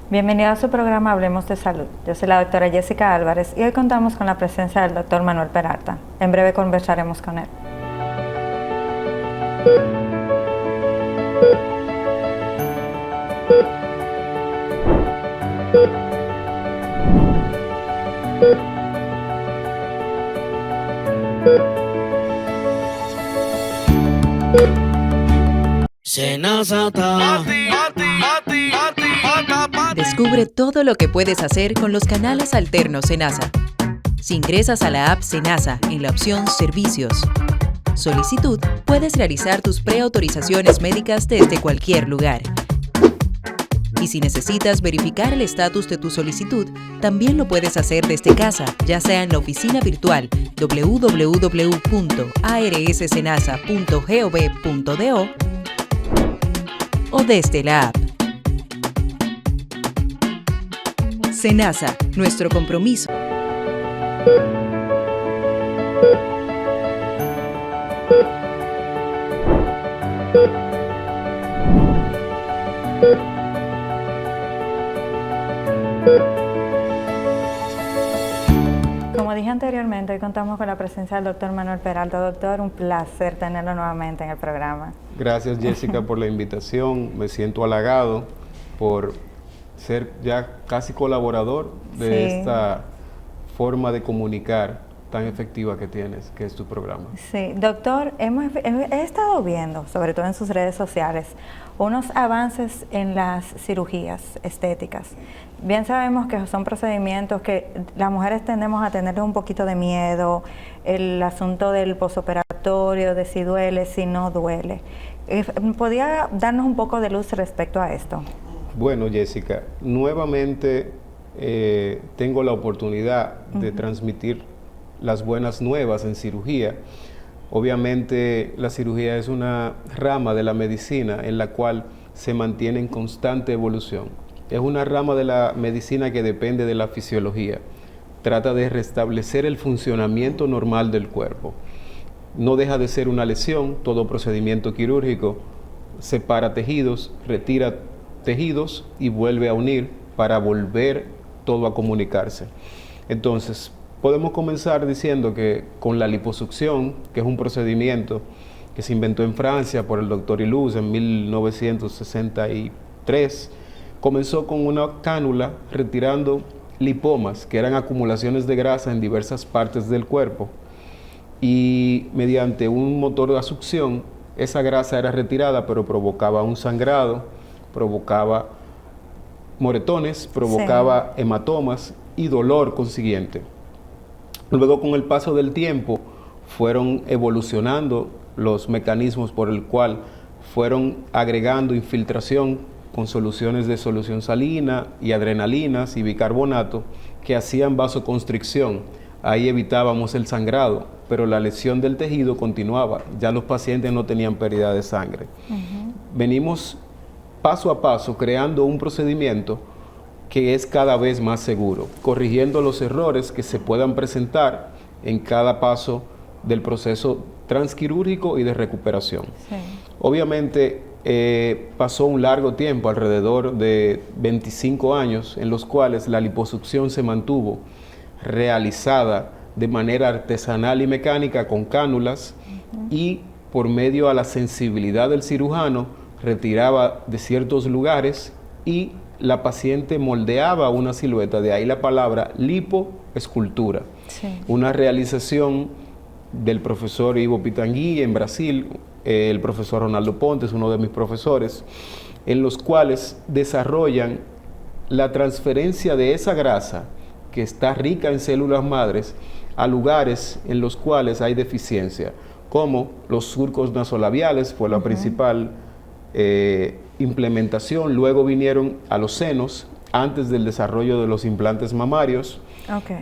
Bienvenido a su programa Hablemos de Salud. Yo soy la doctora Jessica Álvarez y hoy contamos con la presencia del doctor Manuel Peralta. En breve conversaremos con él. Descubre todo lo que puedes hacer con los canales alternos Senasa. Si ingresas a la app Senasa en la opción Servicios, Solicitud, puedes realizar tus preautorizaciones médicas desde cualquier lugar. Y si necesitas verificar el estatus de tu solicitud, también lo puedes hacer desde casa, ya sea en la oficina virtual www.arssenasa.gov.do o desde la app. Senasa, nuestro compromiso. Como dije anteriormente, hoy contamos con la presencia del doctor Manuel Peralta. Doctor, un placer tenerlo nuevamente en el programa. Gracias, Jessica, por la invitación. Me siento halagado por ser ya casi colaborador de esta forma de comunicar tan efectiva que tienes, que es tu programa. Sí, doctor, he estado viendo, sobre todo en sus redes sociales, unos avances en las cirugías estéticas. Bien sabemos que son procedimientos que las mujeres tendemos a tenerle un poquito de miedo, el asunto del posoperatorio, de si duele, si no duele. ¿Podría darnos un poco de luz respecto a esto? Bueno, Jessica, nuevamente tengo la oportunidad de transmitir las buenas nuevas en cirugía. Obviamente la cirugía es una rama de la medicina en la cual se mantiene en constante evolución. Es una rama de la medicina que depende de la fisiología. Trata de restablecer el funcionamiento normal del cuerpo. No deja de ser una lesión. Todo procedimiento quirúrgico separa tejidos, retira tejidos y vuelve a unir para volver todo a comunicarse. Entonces, podemos comenzar diciendo que con la liposucción, que es un procedimiento que se inventó en Francia por el doctor Illouz en 1963, comenzó con una cánula retirando lipomas, que eran acumulaciones de grasa en diversas partes del cuerpo, y mediante un motor de succión, esa grasa era retirada, pero provocaba un sangrado, provocaba moretones, provocaba hematomas y dolor consiguiente. Luego, con el paso del tiempo, fueron evolucionando los mecanismos por el cual fueron agregando infiltración con soluciones de solución salina y adrenalinas y bicarbonato que hacían vasoconstricción. Ahí evitábamos el sangrado, pero la lesión del tejido continuaba. Ya los pacientes no tenían pérdida de sangre. Venimos paso a paso creando un procedimiento que es cada vez más seguro, corrigiendo los errores que se puedan presentar en cada paso del proceso transquirúrgico y de recuperación. Sí. Obviamente pasó un largo tiempo, alrededor de 25 años, en los cuales la liposucción se mantuvo realizada de manera artesanal y mecánica con cánulas y por medio a la sensibilidad del cirujano retiraba de ciertos lugares y la paciente moldeaba una silueta, de ahí la palabra lipoescultura. Sí. Una realización del profesor Ivo Pitangui en Brasil, el profesor Ronaldo Pontes, uno de mis profesores, en los cuales desarrollan la transferencia de esa grasa que está rica en células madres a lugares en los cuales hay deficiencia, como los surcos nasolabiales, fue la principal implementación. Luego vinieron a los senos, antes del desarrollo de los implantes mamarios,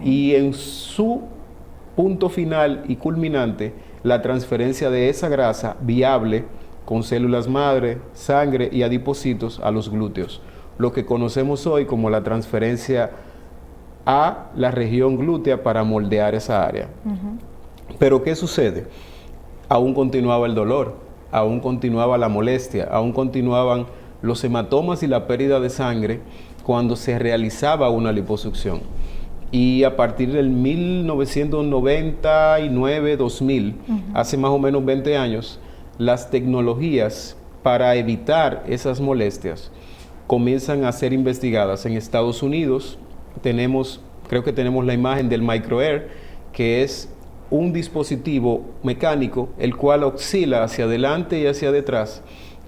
y en su punto final y culminante, la transferencia de esa grasa viable con células madre, sangre y adipocitos a los glúteos. lo que conocemos hoy como la transferencia a la región glútea para moldear esa área. Pero ¿qué sucede? Aún continuaba el dolor, aún continuaba la molestia, aún continuaban los hematomas y la pérdida de sangre cuando se realizaba una liposucción. Y a partir del 1999-2000, hace más o menos 20 años, las tecnologías para evitar esas molestias comienzan a ser investigadas. En Estados Unidos creo que tenemos la imagen del MicroAir, que es un dispositivo mecánico el cual oscila hacia adelante y hacia detrás,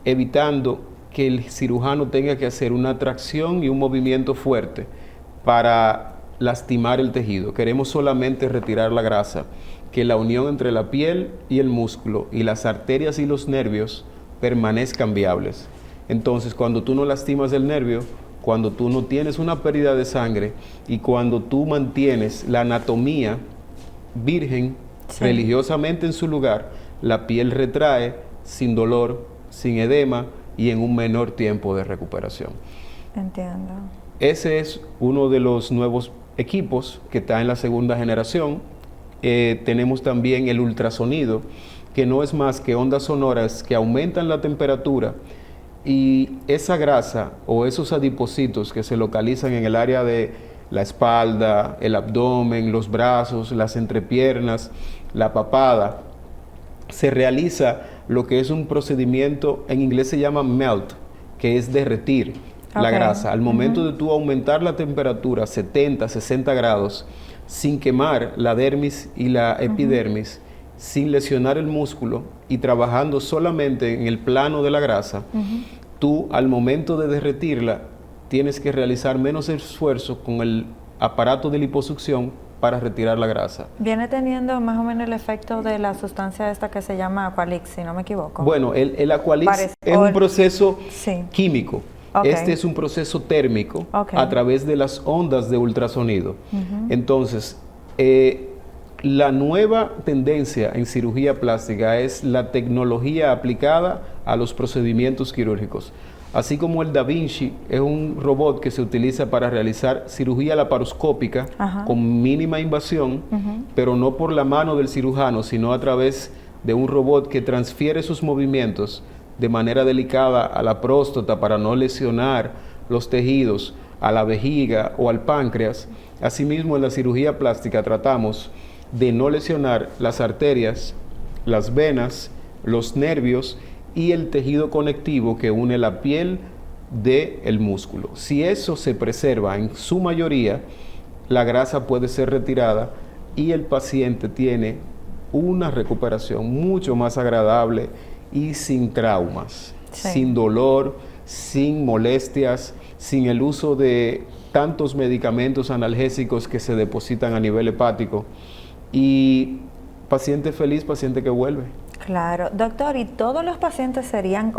evitando que el cirujano tenga que hacer una tracción y un movimiento fuerte para lastimar el tejido. Queremos solamente retirar la grasa, que la unión entre la piel y el músculo y las arterias y los nervios permanezcan viables. Entonces, cuando tú no lastimas el nervio, cuando tú no tienes una pérdida de sangre y cuando tú mantienes la anatomía virgen, religiosamente en su lugar, la piel retrae sin dolor, sin edema y en un menor tiempo de recuperación. Entiendo. Ese es uno de los nuevos equipos que está en la segunda generación. Tenemos también el ultrasonido, que no es más que ondas sonoras que aumentan la temperatura, y esa grasa o esos adipocitos que se localizan en el área de la espalda, el abdomen, los brazos, las entrepiernas, la papada, se realiza lo que es un procedimiento, en inglés se llama melt, que es derretir la grasa. Al momento de tú aumentar la temperatura 70, 60 grados, sin quemar la dermis y la epidermis, sin lesionar el músculo y trabajando solamente en el plano de la grasa, tú al momento de derretirla tienes que realizar menos esfuerzo con el aparato de liposucción para retirar la grasa. Viene teniendo más o menos el efecto de la sustancia esta que se llama Aqualix, si no me equivoco. Bueno, el Aqualix es un proceso químico. Okay. Este es un proceso térmico a través de las ondas de ultrasonido. Entonces, la nueva tendencia en cirugía plástica es la tecnología aplicada a los procedimientos quirúrgicos. Así como el Da Vinci es un robot que se utiliza para realizar cirugía laparoscópica con mínima invasión, pero no por la mano del cirujano, sino a través de un robot que transfiere sus movimientos de manera delicada a la próstata para no lesionar los tejidos, a la vejiga o al páncreas. Asimismo, en la cirugía plástica tratamos de no lesionar las arterias, las venas, los nervios y el tejido conectivo que une la piel del músculo. Si eso se preserva en su mayoría, la grasa puede ser retirada y el paciente tiene una recuperación mucho más agradable y sin traumas, sin dolor, sin molestias, sin el uso de tantos medicamentos analgésicos que se depositan a nivel hepático. Y paciente feliz, paciente que vuelve. Claro. Doctor, ¿y todos los pacientes serían,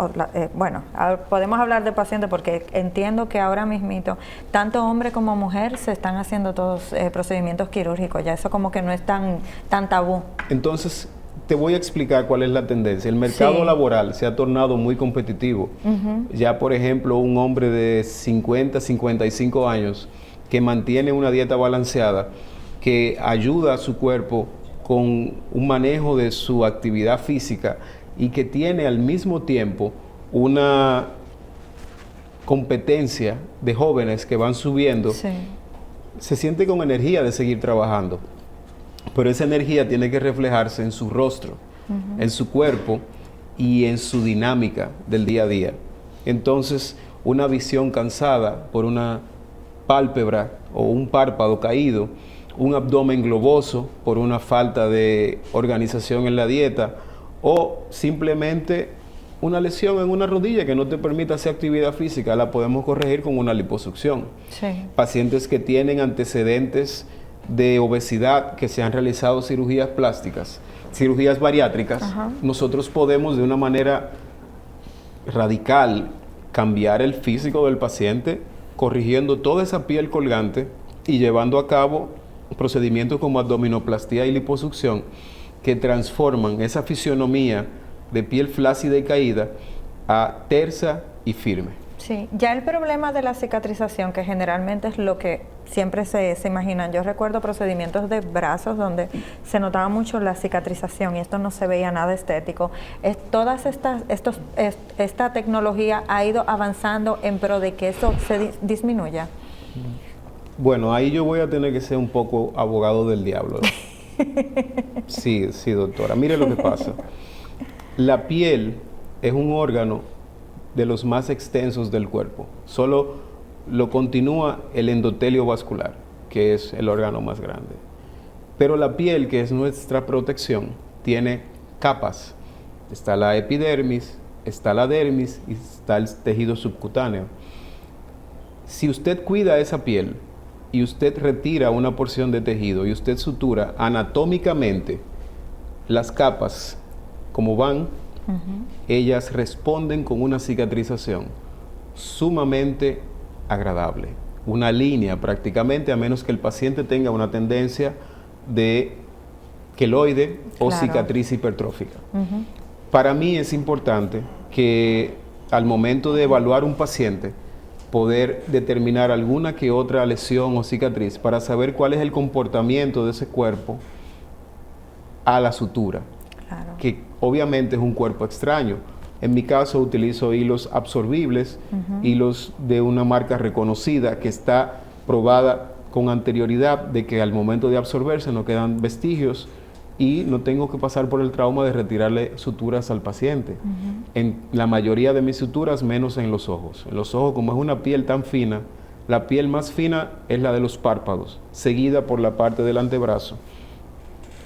bueno, podemos hablar de pacientes porque entiendo que ahora mismito, tanto hombre como mujer se están haciendo todos procedimientos quirúrgicos, ya eso como que no es tan tabú? Entonces, te voy a explicar cuál es la tendencia. El mercado laboral se ha tornado muy competitivo. Ya, por ejemplo, un hombre de 50, 55 años que mantiene una dieta balanceada, que ayuda a su cuerpo con un manejo de su actividad física y que tiene al mismo tiempo una competencia de jóvenes que van subiendo, se siente con energía de seguir trabajando. Pero esa energía tiene que reflejarse en su rostro, en su cuerpo y en su dinámica del día a día. Entonces, una visión cansada por una pálpebra o un párpado caído, un abdomen globoso por una falta de organización en la dieta o simplemente una lesión en una rodilla que no te permite hacer actividad física, la podemos corregir con una liposucción. Pacientes que tienen antecedentes de obesidad, que se han realizado cirugías plásticas, cirugías bariátricas, nosotros podemos de una manera radical cambiar el físico del paciente, corrigiendo toda esa piel colgante y llevando a cabo procedimientos como abdominoplastía y liposucción que transforman esa fisionomía de piel flácida y caída a tersa y firme. Sí, ya el problema de la cicatrización, que generalmente es lo que siempre se imaginan. Yo recuerdo procedimientos de brazos donde se notaba mucho la cicatrización y esto no se veía nada estético. Esta tecnología ha ido avanzando en pro de que eso se disminuya. Bueno, ahí yo voy a tener que ser un poco abogado del diablo. Sí, doctora. Mire lo que pasa. La piel es un órgano de los más extensos del cuerpo. Solo lo continúa el endotelio vascular, que es el órgano más grande. Pero la piel, que es nuestra protección, tiene capas. Está la epidermis, está la dermis y está el tejido subcutáneo. Si usted cuida esa piel y usted retira una porción de tejido y usted sutura anatómicamente las capas como van, ellas responden con una cicatrización sumamente agradable. Una línea prácticamente, a menos que el paciente tenga una tendencia de queloide o cicatriz hipertrófica. Para mí es importante que al momento de evaluar un paciente, poder determinar alguna que otra lesión o cicatriz para saber cuál es el comportamiento de ese cuerpo a la sutura. Claro. Que obviamente es un cuerpo extraño. En mi caso utilizo hilos absorbibles, hilos de una marca reconocida que está probada con anterioridad de que al momento de absorberse no quedan vestigios y no tengo que pasar por el trauma de retirarle suturas al paciente. En la mayoría de mis suturas, menos en los ojos. En los ojos, como es una piel tan fina, la piel más fina es la de los párpados, seguida por la parte del antebrazo.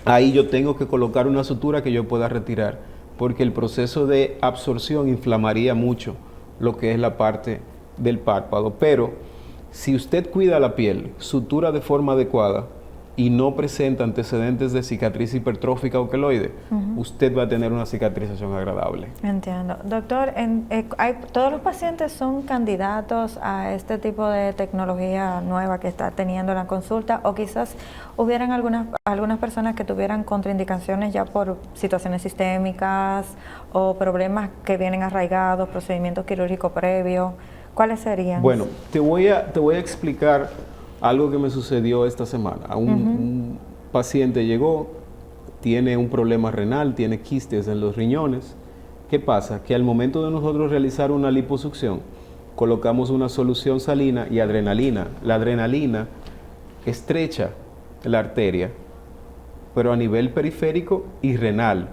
Ahí yo tengo que colocar una sutura que yo pueda retirar, porque el proceso de absorción inflamaría mucho lo que es la parte del párpado. Pero si usted cuida la piel, sutura de forma adecuada y no presenta antecedentes de cicatriz hipertrófica o queloide, usted va a tener una cicatrización agradable. Entiendo. Doctor, ¿todos los pacientes son candidatos a este tipo de tecnología nueva que está teniendo la consulta? ¿O quizás hubieran algunas personas que tuvieran contraindicaciones ya por situaciones sistémicas o problemas que vienen arraigados, procedimientos quirúrgicos previos? ¿Cuáles serían? Bueno, te voy a explicar algo que me sucedió esta semana. Un paciente llegó, tiene un problema renal, tiene quistes en los riñones. ¿Qué pasa? Que al momento de nosotros realizar una liposucción, colocamos una solución salina y adrenalina. La adrenalina estrecha la arteria, pero a nivel periférico y renal.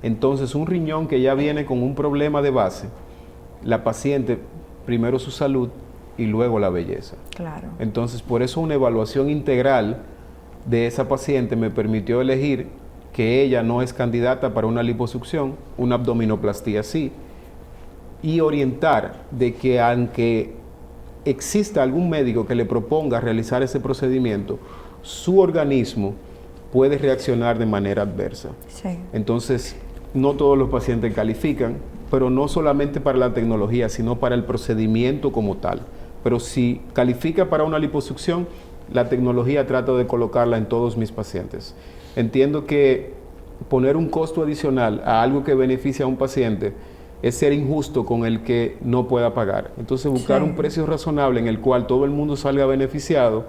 Entonces, un riñón que ya viene con un problema de base, la paciente, primero su salud, y luego la belleza. Claro. Entonces, por eso una evaluación integral de esa paciente me permitió elegir que ella no es candidata para una liposucción, una abdominoplastía sí, y orientar de que aunque exista algún médico que le proponga realizar ese procedimiento, su organismo puede reaccionar de manera adversa. Sí. Entonces, no todos los pacientes califican, pero no solamente para la tecnología, sino para el procedimiento como tal. Pero si califica para una liposucción, la tecnología trato de colocarla en todos mis pacientes. Entiendo que poner un costo adicional a algo que beneficia a un paciente es ser injusto con el que no pueda pagar. Entonces buscar un precio razonable en el cual todo el mundo salga beneficiado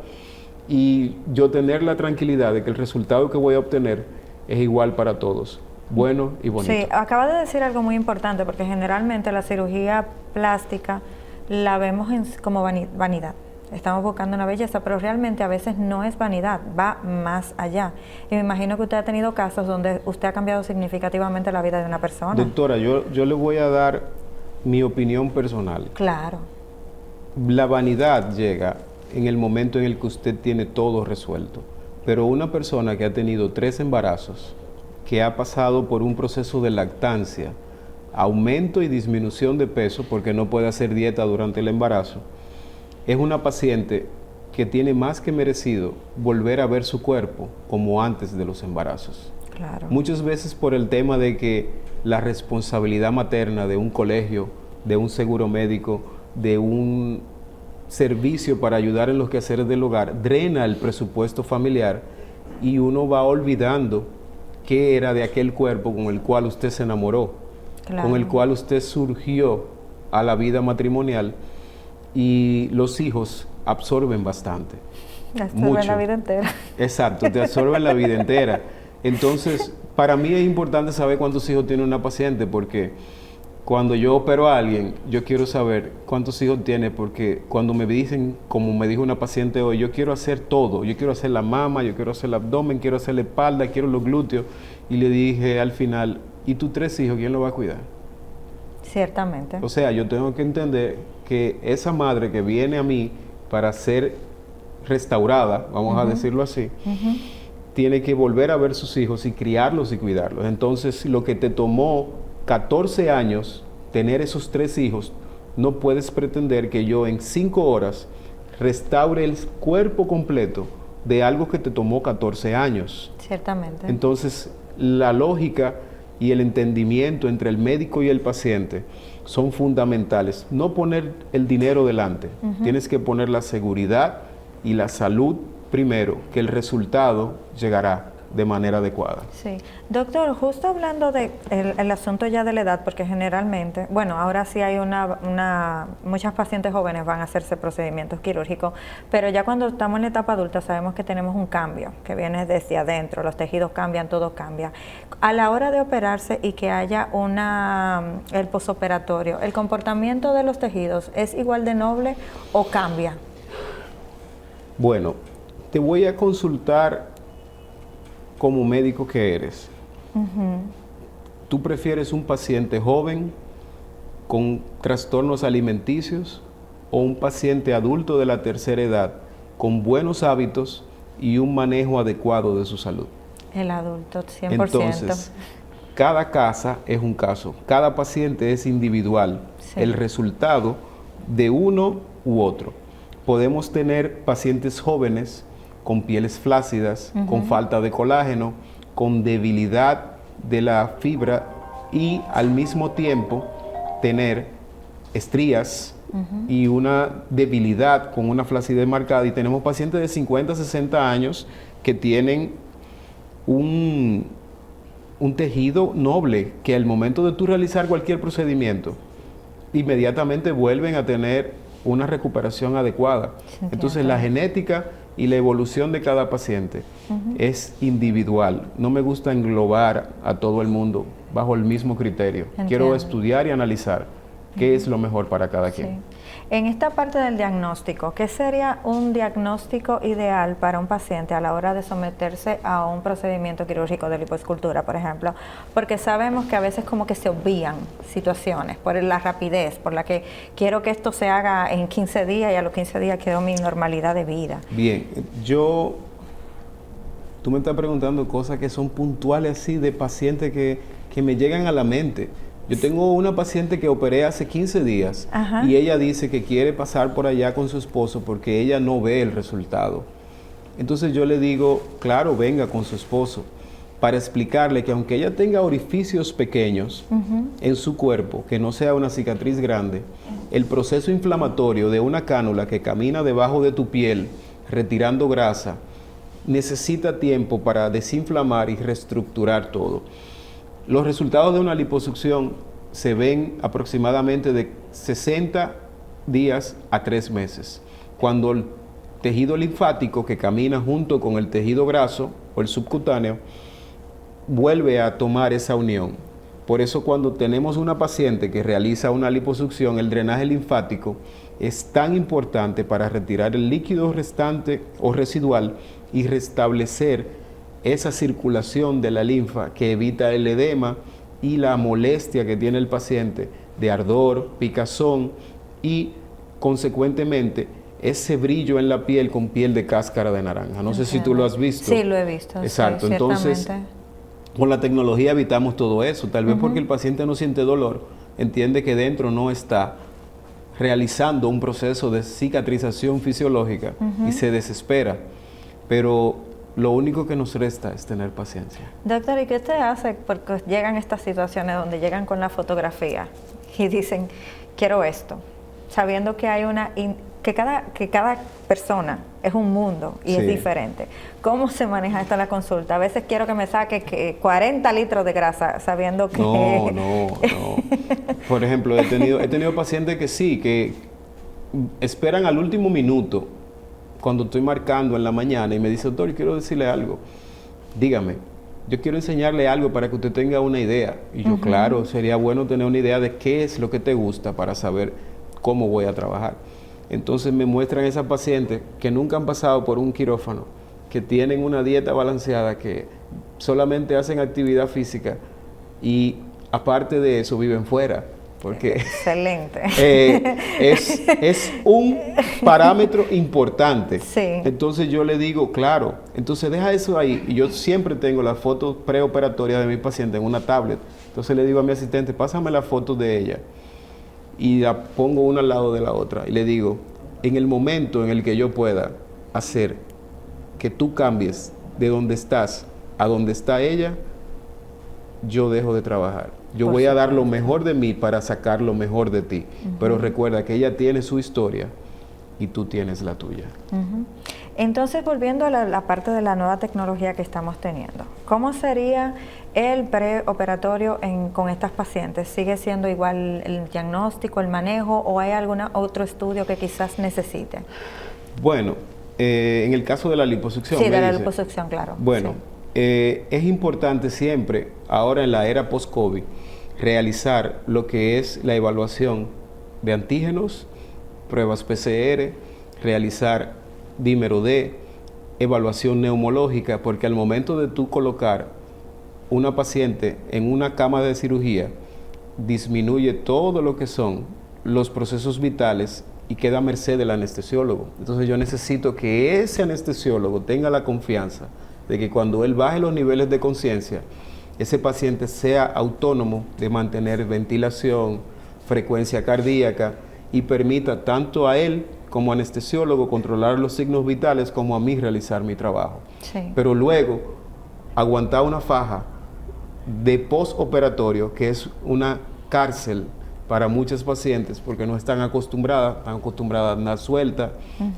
y yo tener la tranquilidad de que el resultado que voy a obtener es igual para todos, bueno y bonito. Sí, acaba de decir algo muy importante, porque generalmente la cirugía plástica la vemos como vanidad. Estamos buscando una belleza, pero realmente a veces no es vanidad, va más allá. Y me imagino que usted ha tenido casos donde usted ha cambiado significativamente la vida de una persona. Doctora, yo le voy a dar mi opinión personal. Claro. La vanidad llega en el momento en el que usted tiene todo resuelto. Pero una persona que ha tenido 3 embarazos, que ha pasado por un proceso de lactancia, aumento y disminución de peso porque no puede hacer dieta durante el embarazo, es una paciente que tiene más que merecido volver a ver su cuerpo como antes de los embarazos. Claro. Muchas veces por el tema de que la responsabilidad materna de un colegio, de un seguro médico, de un servicio para ayudar en los quehaceres del hogar, drena el presupuesto familiar y uno va olvidando qué era de aquel cuerpo con el cual usted se enamoró. Claro. Con el cual usted surgió a la vida matrimonial y los hijos absorben bastante. Absorben la vida entera. Exacto, te absorben la vida entera. Entonces, para mí es importante saber cuántos hijos tiene una paciente, porque cuando yo opero a alguien, yo quiero saber cuántos hijos tiene, porque cuando me dicen, como me dijo una paciente hoy, yo quiero hacer todo, yo quiero hacer la mama, yo quiero hacer el abdomen, quiero hacer la espalda, quiero los glúteos, y le dije al final, ¿y tus 3 hijos quién los va a cuidar? Ciertamente. O sea, yo tengo que entender que esa madre que viene a mí para ser restaurada, vamos a decirlo así, tiene que volver a ver sus hijos y criarlos y cuidarlos. Entonces, lo que te tomó 14 años tener esos 3 hijos, no puedes pretender que yo en 5 horas restaure el cuerpo completo de algo que te tomó 14 años. Ciertamente. Entonces, la lógica y el entendimiento entre el médico y el paciente son fundamentales. No poner el dinero delante. Tienes que poner la seguridad y la salud primero, que el resultado llegará de manera adecuada. Sí. Doctor, justo hablando de el asunto ya de la edad, porque generalmente, bueno, ahora sí hay muchas pacientes jóvenes van a hacerse procedimientos quirúrgicos, pero ya cuando estamos en la etapa adulta sabemos que tenemos un cambio, que viene desde adentro, los tejidos cambian, todo cambia. A la hora de operarse y que haya el posoperatorio, ¿el comportamiento de los tejidos es igual de noble o cambia? Bueno, te voy a consultar como médico que eres. ¿Tú prefieres un paciente joven con trastornos alimenticios o un paciente adulto de la tercera edad con buenos hábitos y un manejo adecuado de su salud? El adulto, 100%. Entonces, cada casa es un caso, cada paciente es individual, Sí. el resultado de uno u otro. Podemos tener pacientes jóvenes con pieles flácidas, con falta de colágeno, con debilidad de la fibra y al mismo tiempo tener estrías y una debilidad con una flacidez marcada. Y tenemos pacientes de 50, 60 años que tienen un tejido noble, que al momento de tú realizar cualquier procedimiento, inmediatamente vuelven a tener una recuperación adecuada. Entonces, la genética y la evolución de cada paciente es individual. No me gusta englobar a todo el mundo bajo el mismo criterio. Quiero estudiar y analizar qué es lo mejor para cada quien. En esta parte del diagnóstico, ¿qué sería un diagnóstico ideal para un paciente a la hora de someterse a un procedimiento quirúrgico de lipoescultura, por ejemplo? Porque sabemos que a veces como que se obvian situaciones por la rapidez, por la que quiero que esto se haga en 15 días y a los 15 días quiero mi normalidad de vida. Bien, tú me estás preguntando cosas que son puntuales así de pacientes que me llegan a la mente. Yo tengo una paciente que operé hace 15 días y ella dice que quiere pasar por allá con su esposo porque ella no ve el resultado. Entonces yo le digo, claro, venga con su esposo, para explicarle que aunque ella tenga orificios pequeños en su cuerpo, que no sea una cicatriz grande, el proceso inflamatorio de una cánula que camina debajo de tu piel, retirando grasa, necesita tiempo para desinflamar y reestructurar todo. Los resultados de una liposucción se ven aproximadamente de 60 días a 3 meses. Cuando el tejido linfático que camina junto con el tejido graso o el subcutáneo vuelve a tomar esa unión. Por eso cuando tenemos una paciente que realiza una liposucción, el drenaje linfático es tan importante para retirar el líquido restante o residual y restablecer esa circulación de la linfa que evita el edema y la molestia que tiene el paciente de ardor, picazón y consecuentemente ese brillo en la piel con piel de cáscara de naranja. No sé si tú lo has visto. Sí, lo he visto. Exacto. Sí, entonces, con la tecnología evitamos todo eso. Tal vez porque el paciente no siente dolor, entiende que dentro no está realizando un proceso de cicatrización fisiológica y se desespera. Pero lo único que nos resta es tener paciencia. Doctor, ¿y qué usted hace? Porque llegan estas situaciones donde llegan con la fotografía y dicen, quiero esto, sabiendo que hay que cada persona es un mundo y es diferente. ¿Cómo se maneja esta la consulta? A veces quiero que me saque 40 litros de grasa, sabiendo que... No. Por ejemplo, he tenido pacientes que sí, que esperan al último minuto, cuando estoy marcando en la mañana, y me dice, doctor, quiero decirle algo. Dígame, yo quiero enseñarle algo para que usted tenga una idea. Y yo, claro, sería bueno tener una idea de qué es lo que te gusta para saber cómo voy a trabajar. Entonces me muestran esas pacientes que nunca han pasado por un quirófano, que tienen una dieta balanceada, que solamente hacen actividad física y aparte de eso viven fuera. Porque excelente. Es un parámetro importante. Sí. Entonces yo le digo, claro, entonces deja eso ahí. Y yo siempre tengo las fotos preoperatorias de mi paciente en una tablet. Entonces le digo a mi asistente, pásame la foto de ella. Y la pongo una al lado de la otra. Y le digo, en el momento en el que yo pueda hacer que tú cambies de donde estás a donde está ella, yo dejo de trabajar. Yo voy a dar lo mejor de mí para sacar lo mejor de ti. Pero recuerda que ella tiene su historia y tú tienes la tuya. Entonces, volviendo a la parte de la nueva tecnología que estamos teniendo, ¿cómo sería el preoperatorio con estas pacientes? ¿Sigue siendo igual el diagnóstico, el manejo, o hay algún otro estudio que quizás necesite? Bueno, en el caso de la liposucción. Sí, de la liposucción, claro. Bueno, sí. Es importante siempre, ahora en la era post-COVID, realizar lo que es la evaluación de antígenos, pruebas PCR, realizar dímero D, evaluación neumológica, porque al momento de tú colocar una paciente en una cama de cirugía, disminuye todo lo que son los procesos vitales y queda a merced del anestesiólogo. Entonces yo necesito que ese anestesiólogo tenga la confianza de que cuando él baje los niveles de conciencia, ese paciente sea autónomo de mantener ventilación, frecuencia cardíaca y permita tanto a él como anestesiólogo controlar los signos vitales como a mí realizar mi trabajo. Sí. Pero luego aguantar una faja de postoperatorio, que es una cárcel para muchas pacientes porque no están acostumbradas a andar suelta,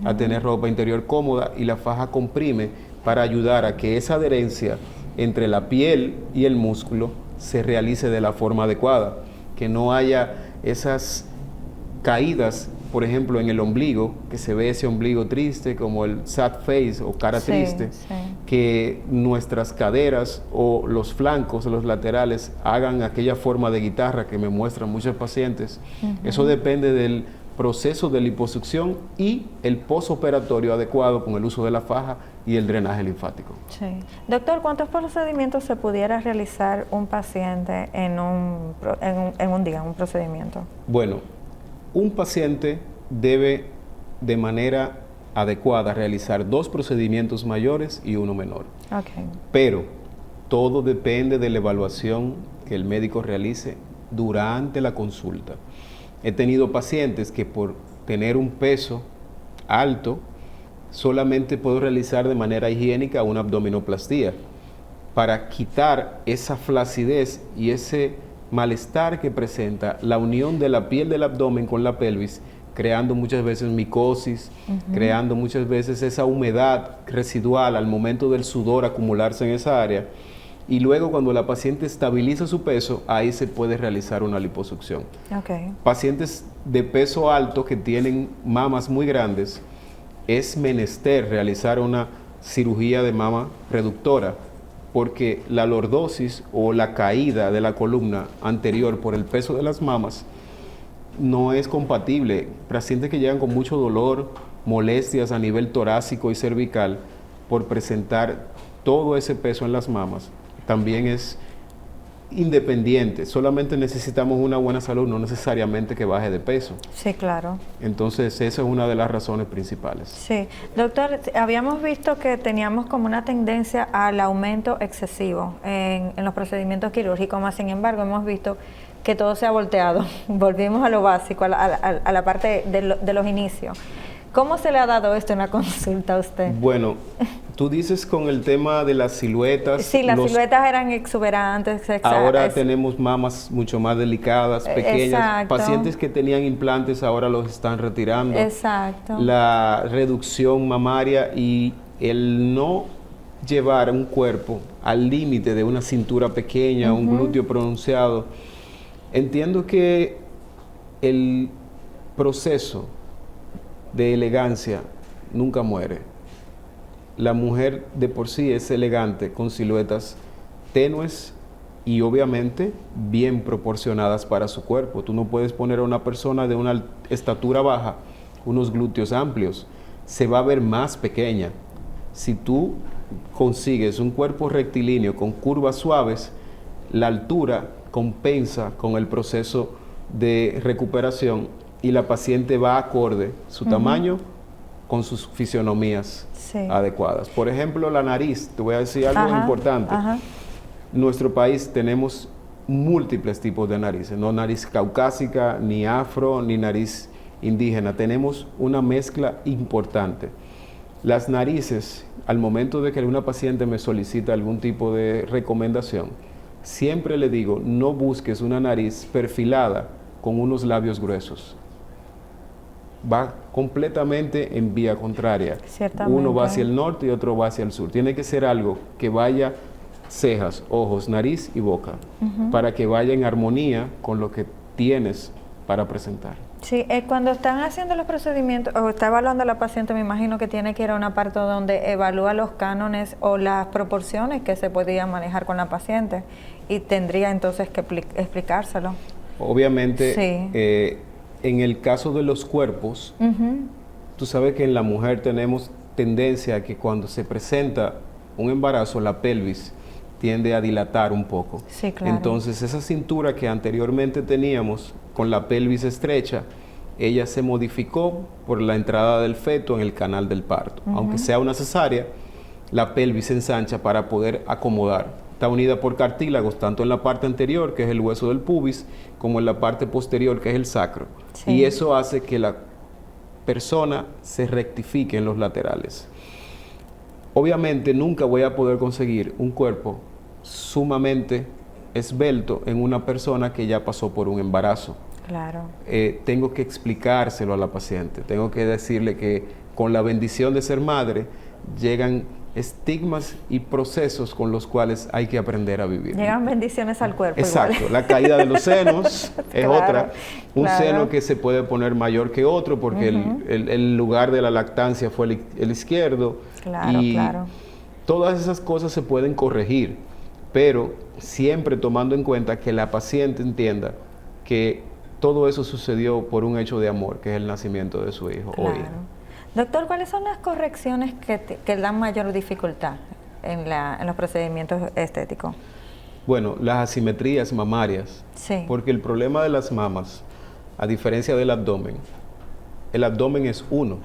a tener ropa interior cómoda, y la faja comprime para ayudar a que esa adherencia entre la piel y el músculo se realice de la forma adecuada, que no haya esas caídas, por ejemplo, en el ombligo, que se ve ese ombligo triste como el sad face o cara triste, que nuestras caderas o los flancos, los laterales, hagan aquella forma de guitarra que me muestran muchos pacientes. Eso depende del proceso de liposucción y el postoperatorio adecuado con el uso de la faja y el drenaje linfático. Sí. Doctor, ¿cuántos procedimientos se pudiera realizar un paciente en un día, un procedimiento? Bueno, un paciente debe de manera adecuada realizar 2 procedimientos mayores y 1 menor. Okay. Pero todo depende de la evaluación que el médico realice durante la consulta. He tenido pacientes que por tener un peso alto solamente puedo realizar de manera higiénica una abdominoplastía para quitar esa flacidez y ese malestar que presenta la unión de la piel del abdomen con la pelvis, creando muchas veces micosis, creando muchas veces esa humedad residual al momento del sudor acumularse en esa área. Y luego cuando la paciente estabiliza su peso, ahí se puede realizar una liposucción. Okay. Pacientes de peso alto que tienen mamas muy grandes, es menester realizar una cirugía de mama reductora, porque la lordosis o la caída de la columna anterior por el peso de las mamas no es compatible. Pacientes que llegan con mucho dolor, molestias a nivel torácico y cervical por presentar todo ese peso en las mamas, también es independiente. Solamente necesitamos una buena salud, no necesariamente que baje de peso. Sí, claro. Entonces, esa es una de las razones principales. Sí. Doctor, habíamos visto que teníamos como una tendencia al aumento excesivo en los procedimientos quirúrgicos, más sin embargo, hemos visto que todo se ha volteado. Volvimos a lo básico, a la parte de los inicios. ¿Cómo se le ha dado esto en la consulta a usted? Bueno, tú dices con el tema de las siluetas. Sí, las siluetas eran exuberantes. Ahora tenemos mamas mucho más delicadas, pequeñas. Exacto. Pacientes que tenían implantes ahora los están retirando. Exacto. La reducción mamaria y el no llevar un cuerpo al límite de una cintura pequeña, un glúteo pronunciado. Entiendo que el proceso de elegancia nunca muere. La mujer de por sí es elegante con siluetas tenues y obviamente bien proporcionadas para su cuerpo. Tú no puedes poner a una persona de una estatura baja unos glúteos amplios, se va a ver más pequeña. Si tú consigues un cuerpo rectilíneo con curvas suaves, la altura compensa con el proceso de recuperación y la paciente va acorde su tamaño con sus fisionomías adecuadas. Por ejemplo, la nariz, te voy a decir algo importante. En nuestro país tenemos múltiples tipos de narices, no nariz caucásica, ni afro, ni nariz indígena. Tenemos una mezcla importante. Las narices, al momento de que una paciente me solicita algún tipo de recomendación, siempre le digo, no busques una nariz perfilada con unos labios gruesos. Va completamente en vía contraria. Uno va hacia el norte y otro va hacia el sur. Tiene que ser algo que vaya cejas, ojos, nariz y boca, para que vaya en armonía con lo que tienes para presentar. Sí, cuando están haciendo los procedimientos o está evaluando a la paciente, me imagino que tiene que ir a una parte donde evalúa los cánones o las proporciones que se podían manejar con la paciente y tendría entonces que explicárselo. Obviamente, en el caso de los cuerpos, tú sabes que en la mujer tenemos tendencia a que cuando se presenta un embarazo, la pelvis tiende a dilatar un poco. Sí, claro. Entonces, esa cintura que anteriormente teníamos con la pelvis estrecha, ella se modificó por la entrada del feto en el canal del parto. Aunque sea una cesárea, la pelvis se ensancha para poder acomodar. Está unida por cartílagos, tanto en la parte anterior, que es el hueso del pubis, como en la parte posterior, que es el sacro. Y eso hace que la persona se rectifique en los laterales. Obviamente, nunca voy a poder conseguir un cuerpo sumamente esbelto en una persona que ya pasó por un embarazo. Claro. Tengo que explicárselo a la paciente, tengo que decirle que con la bendición de ser madre llegan estigmas y procesos con los cuales hay que aprender a vivir. Llegan bendiciones al cuerpo. Exacto, igual. La caída de los senos es otra. Un seno que se puede poner mayor que otro porque el lugar de la lactancia fue el izquierdo. Claro. Todas esas cosas se pueden corregir, pero siempre tomando en cuenta que la paciente entienda que todo eso sucedió por un hecho de amor, que es el nacimiento de su hijo o hija. Doctor, ¿cuáles son las correcciones que dan mayor dificultad en los procedimientos estéticos? Bueno, las asimetrías mamarias, porque el problema de las mamas, a diferencia del abdomen, el abdomen es uno,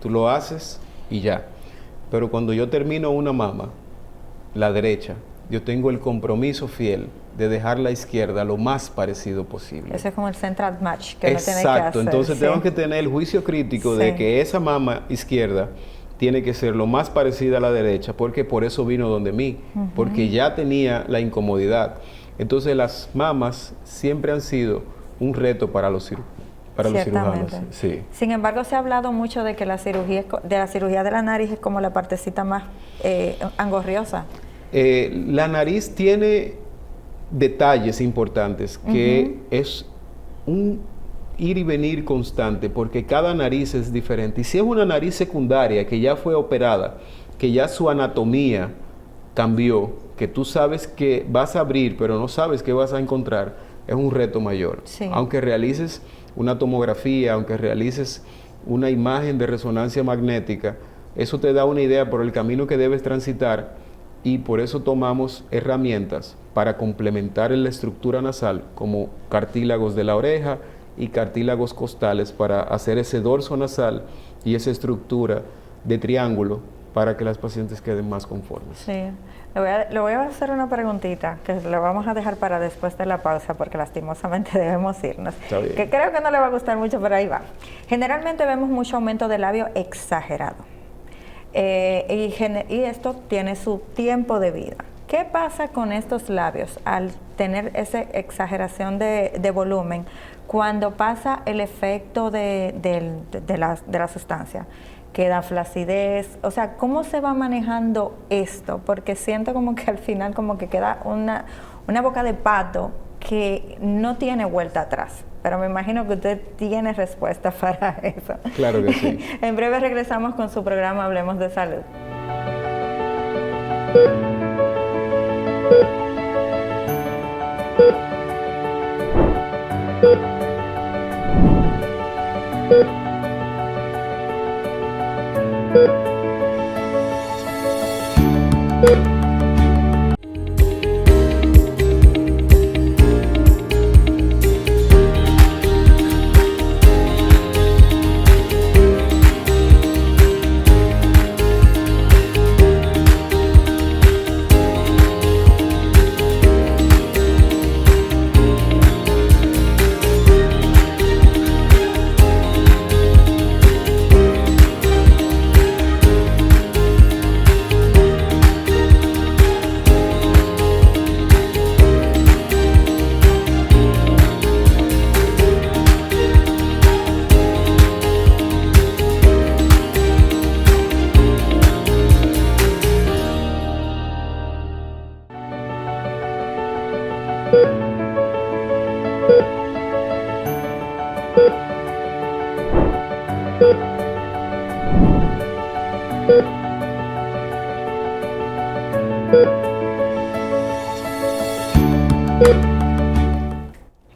tú lo haces y ya, pero cuando yo termino una mama, la derecha, yo tengo el compromiso fiel de dejar la izquierda lo más parecido posible. Ese es como el central match que uno tiene que hacer. Exacto, entonces tengo que tener el juicio crítico de que esa mama izquierda tiene que ser lo más parecida a la derecha, porque por eso vino donde mí, porque ya tenía la incomodidad. Entonces las mamas siempre han sido un reto para los cirujanos. Sí. Sin embargo, se ha hablado mucho de que la cirugía de la nariz es como la partecita más angorriosa. La nariz tiene detalles importantes que es un ir y venir constante porque cada nariz es diferente. Y si es una nariz secundaria que ya fue operada, que ya su anatomía cambió, que tú sabes que vas a abrir pero no sabes qué vas a encontrar, es un reto mayor. Aunque realices una tomografía, aunque realices una imagen de resonancia magnética, eso te da una idea por el camino que debes transitar. Y por eso tomamos herramientas para complementar en la estructura nasal, como cartílagos de la oreja y cartílagos costales para hacer ese dorso nasal y esa estructura de triángulo para que las pacientes queden más conformes. Sí, le voy a hacer una preguntita que lo vamos a dejar para después de la pausa porque lastimosamente debemos irnos. Que creo que no le va a gustar mucho, pero ahí va. Generalmente vemos mucho aumento de labio exagerado. Y esto tiene su tiempo de vida. ¿Qué pasa con estos labios al tener esa exageración de volumen cuando pasa el efecto de la sustancia? Queda flacidez, o sea, ¿cómo se va manejando esto? Porque siento como que al final como que queda una boca de pato que no tiene vuelta atrás. pero me imagino que usted tiene respuesta para eso. Claro que sí. En breve regresamos con su programa Hablemos de Salud.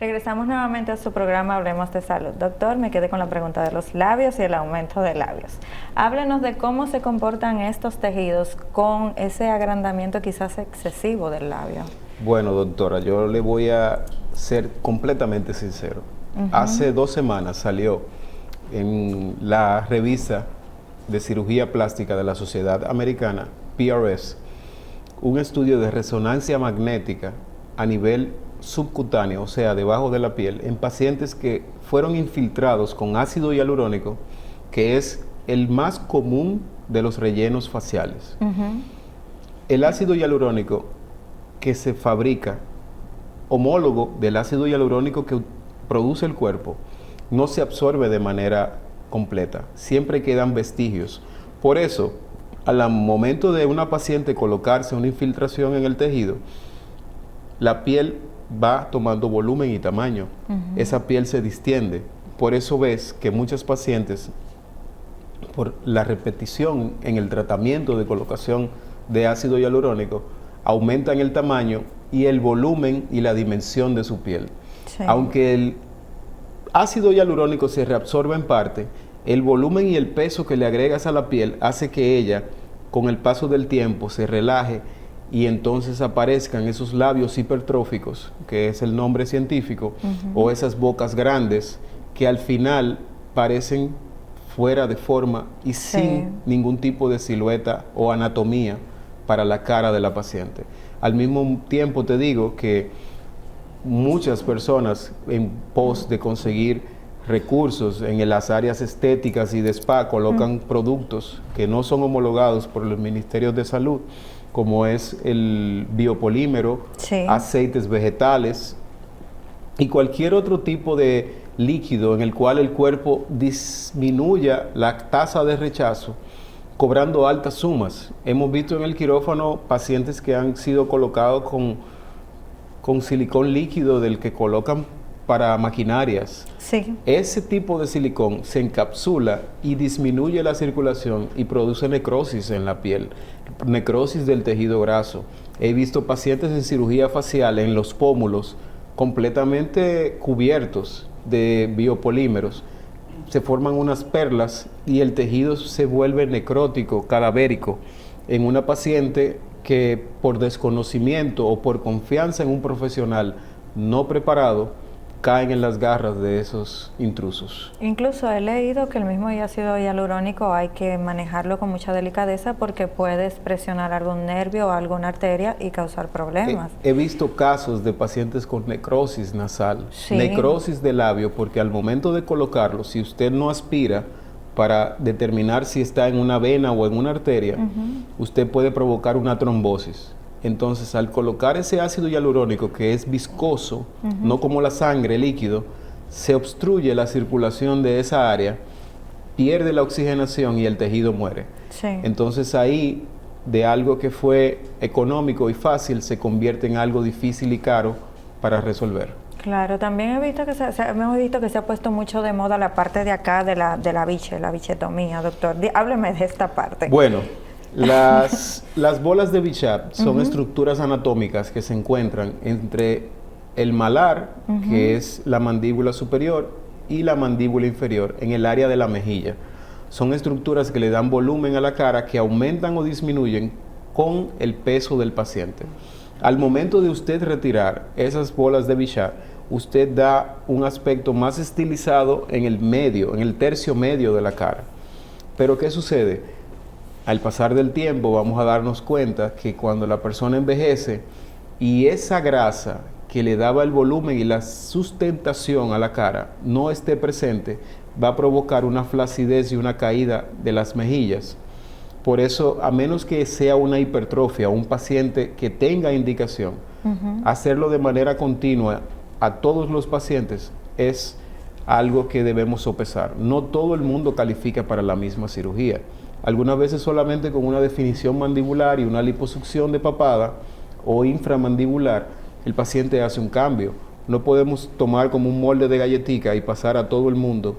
Regresamos nuevamente a su programa Hablemos de Salud. Doctor, me quedé con la pregunta de los labios y el aumento de labios. Háblenos de cómo se comportan estos tejidos con ese agrandamiento quizás excesivo del labio. Bueno, doctora, yo le voy a ser completamente sincero. Hace 2 semanas salió en la revista de cirugía plástica de la Sociedad Americana, PRS, un estudio de resonancia magnética a nivel subcutáneo, o sea, debajo de la piel, en pacientes que fueron infiltrados con ácido hialurónico, que es el más común de los rellenos faciales. El ácido hialurónico que se fabrica, homólogo del ácido hialurónico que produce el cuerpo, no se absorbe de manera completa, siempre quedan vestigios. Por eso, al momento de una paciente colocarse una infiltración en el tejido, la piel va tomando volumen y tamaño. Esa piel se distiende. Por eso ves que muchas pacientes, por la repetición en el tratamiento de colocación de ácido hialurónico, aumentan el tamaño y el volumen y la dimensión de su piel. Sí. Aunque el ácido hialurónico se reabsorbe en parte, el volumen y el peso que le agregas a la piel hace que ella, con el paso del tiempo, se relaje y entonces aparezcan esos labios hipertróficos, que es el nombre científico, o esas bocas grandes que al final parecen fuera de forma y sin ningún tipo de silueta o anatomía para la cara de la paciente. Al mismo tiempo te digo que muchas personas en pos de conseguir recursos en las áreas estéticas y de spa colocan productos que no son homologados por los ministerios de salud, como es el biopolímero, aceites vegetales y cualquier otro tipo de líquido en el cual el cuerpo disminuya la tasa de rechazo, cobrando altas sumas. Hemos visto en el quirófano pacientes que han sido colocados con silicón líquido del que colocan para maquinarias. Ese tipo de silicón se encapsula y disminuye la circulación y produce necrosis en la piel, necrosis del tejido graso. He visto pacientes en cirugía facial en los pómulos completamente cubiertos de biopolímeros. Se forman unas perlas y el tejido se vuelve necrótico, cadavérico, en una paciente que por desconocimiento o por confianza en un profesional no preparado, caen en las garras de esos intrusos. Incluso he leído que el mismo ácido hialurónico hay que manejarlo con mucha delicadeza porque puedes presionar algún nervio o alguna arteria y causar problemas. He visto casos de pacientes con necrosis nasal, necrosis de labio, porque al momento de colocarlo, si usted no aspira para determinar si está en una vena o en una arteria, usted puede provocar una trombosis. Entonces, al colocar ese ácido hialurónico que es viscoso, no como la sangre, líquido, se obstruye la circulación de esa área, pierde la oxigenación y el tejido muere. Entonces ahí, de algo que fue económico y fácil, se convierte en algo difícil y caro para resolver. Claro, también he visto que hemos visto que se ha puesto mucho de moda la parte de acá de la la bichetomía, doctor. Hábleme de esta parte. Bueno, las bolas de Bichat son estructuras anatómicas que se encuentran entre el malar, que es la mandíbula superior, y la mandíbula inferior, en el área de la mejilla. Son estructuras que le dan volumen a la cara, que aumentan o disminuyen con el peso del paciente. Al momento de usted retirar esas bolas de Bichat, usted da un aspecto más estilizado en el medio, en el tercio medio de la cara. Pero ¿qué sucede? Al pasar del tiempo vamos a darnos cuenta que cuando la persona envejece y esa grasa que le daba el volumen y la sustentación a la cara no esté presente, va a provocar una flacidez y una caída de las mejillas. Por eso, a menos que sea una hipertrofia, un paciente que tenga indicación, hacerlo de manera continua a todos los pacientes es algo que debemos sopesar. No todo el mundo califica para la misma cirugía. Algunas veces solamente con una definición mandibular y una liposucción de papada o inframandibular, el paciente hace un cambio. No podemos tomar como un molde de galletica y pasar a todo el mundo